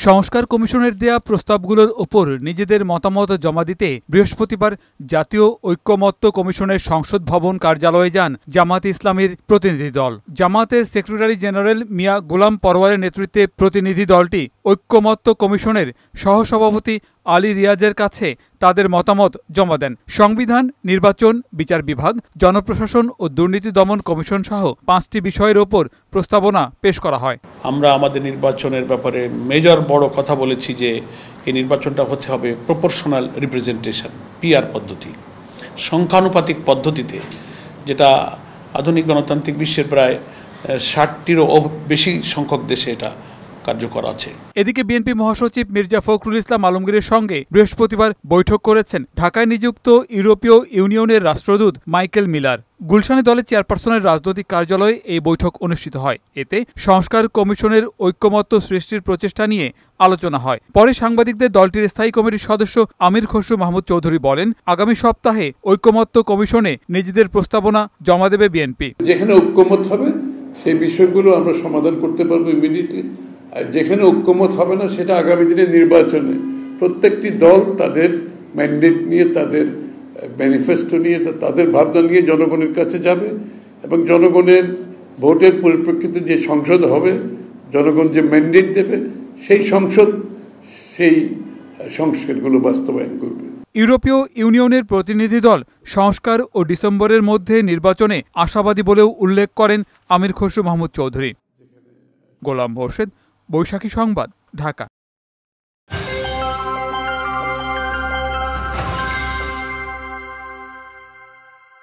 সংস্কার কমিশনের দেয়া প্রস্তাবগুলোর ওপর নিজেদের মতামত জমা দিতে বৃহস্পতিবার জাতীয় ঐক্যমত্য কমিশনের সংসদ ভবন কার্যালয়ে যান জামায়াতে ইসলামীর প্রতিনিধি দল। জামায়াতের সেক্রেটারি জেনারেল মিয়া গোলাম পরওয়ারের নেতৃত্বে প্রতিনিধি দলটি ঐক্যমত্য কমিশনের সহসভাপতি আলী রিয়াজের কাছে তাদের মতামত জমা দেন। সংবিধান, নির্বাচন, বিচার বিভাগ, জনপ্রশাসন ও দুর্নীতি দমন কমিশন সহ 5টি বিষয়ের ওপর প্রস্তাবনা পেশ করা হয়। আমরা আমাদের নির্বাচনের ব্যাপারে মেজর বড় কথা বলেছি যে এই নির্বাচনটা হতে হবে প্রপোর্শনাল রিপ্রেজেন্টেশন, পিআর পদ্ধতি, সংখ্যানুপাতিক পদ্ধতিতে, যেটা আধুনিক গণতান্ত্রিক বিশ্বের প্রায় 60টিরও বেশি সংখ্যক দেশে এটা কার্যকর আছে। এদিকে বিএনপি মহাসচিব মির্জা ফখরুল ইসলাম আলমগীরের সঙ্গে বৃহস্পতিবার বৈঠক করেছেন ঢাকায় নিযুক্ত ইউরোপীয় ইউনিয়নের রাষ্ট্রদূত মাইকেল মিলার। গুলশানে দলের চেয়ারপারসনের রাজনৈতিক কার্যালয়ে এই বৈঠক অনুষ্ঠিত হয়। এতে সংস্কার কমিশনের ঐক্যমত্য সৃষ্টির প্রচেষ্টা নিয়ে আলোচনা হয়। পরে সাংবাদিকদের দলটির স্থায়ী কমিটির সদস্য আমির খসরু মাহমুদ চৌধুরী বলেন, আগামী সপ্তাহে ঐক্যমত্য কমিশনে নিজেদের প্রস্তাবনা জমা দেবে বিএনপি। যেখানে ঐক্যমত হবে সেই বিষয়গুলো আমরা সমাধান করতে পারবো ইমিডিয়েটলি। আর যেখানে ঐক্যমত হবে না সেটা আগামী দিনে নির্বাচনে প্রত্যেকটি দল তাদের ম্যান্ডেট নিয়ে, তাদের ম্যানিফেস্টো নিয়ে, তাদের ভাবনা নিয়ে জনগণের কাছে যাবে এবং জনগণের ভোটের পরিপ্রেক্ষিতে যে সংসদ হবে, জনগণ যে ম্যান্ডেট দেবে সেই সংসদ সেই সংস্কারগুলো বাস্তবায়ন করবে। ইউরোপীয় ইউনিয়নের প্রতিনিধি দল সংস্কার ও ডিসেম্বরের মধ্যে নির্বাচনে আশাবাদী বলেও উল্লেখ করেন আমির খসরু মাহমুদ চৌধুরী। গোলাম মোর্শেদ, বৈশাখী সংবাদ, ঢাকা।